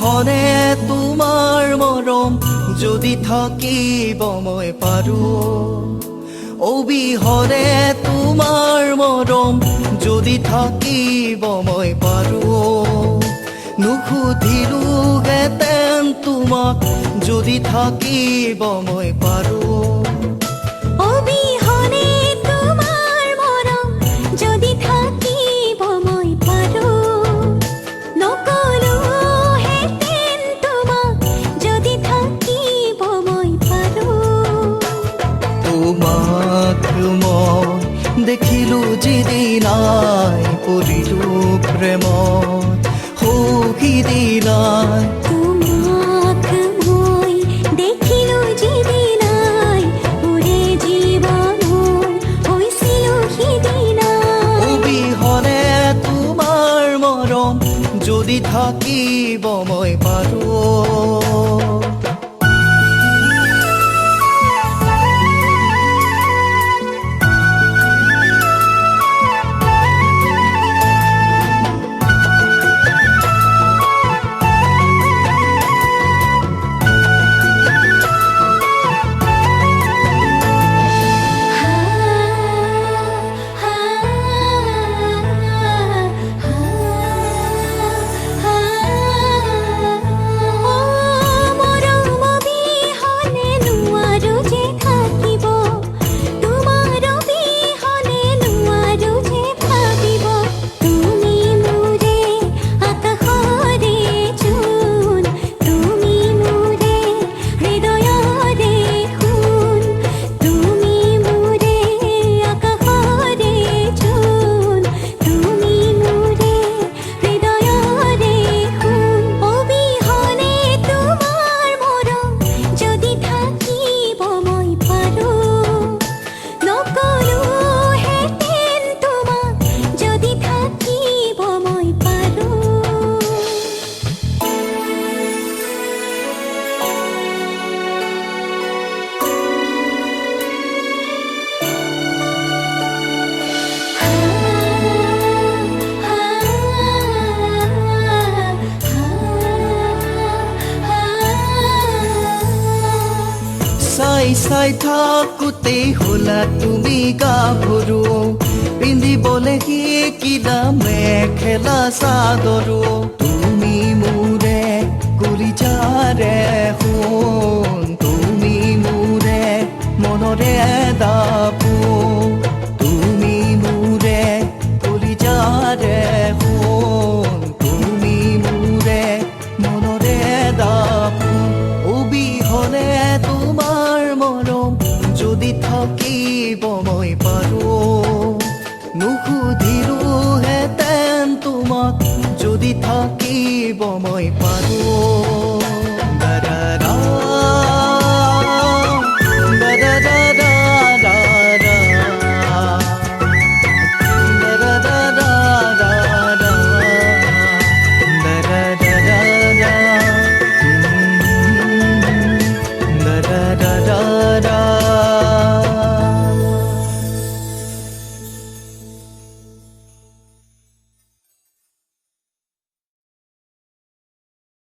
অবিহনে তোমাৰ মৰম যদি থাকিব মই পাৰোঁ, অবিহনে তোমাৰ মৰম যদি থাকিব মই পাৰোঁ, নুসুধিলোহেঁতেন তোমাক যদি থাকিব মই পাৰোঁ। অবিহনে তোমাৰ মৰম যদি থাকিব মই পাৰোঁ, নকলোহেঁতেন তোমাক যদি থাকিব মই পাৰোঁ। তোমাক মই দেখিলো যিদিনাই পৰিলো প্ৰেমত, সিদিনাই তোমাক মই দেখিলো যিদিনাই উৰে জীৱন হৈছিলো সিদিনাই। অবিহনে তোমাৰ মৰম যদি থাকিব মই পাৰোঁ। চাই চাই থাকোঁতেই হ'লা তুমি গাভৰু, পিন্ধিবলৈ শিকিলা মেখেলা চাদৰো, তুমি মোৰে কলিজাৰে সোণ, তুমি মোৰে মনৰে দাপোন, তুমি মোৰে কলিজাৰে সোণ, তুমি মোৰে মনৰে দাপোন। অবিহনে তোমাৰ মৰম যদি থাকিব মই পাৰোঁ, নুসুধিলোহেঁতেন তোমাক যদি থাকিব মই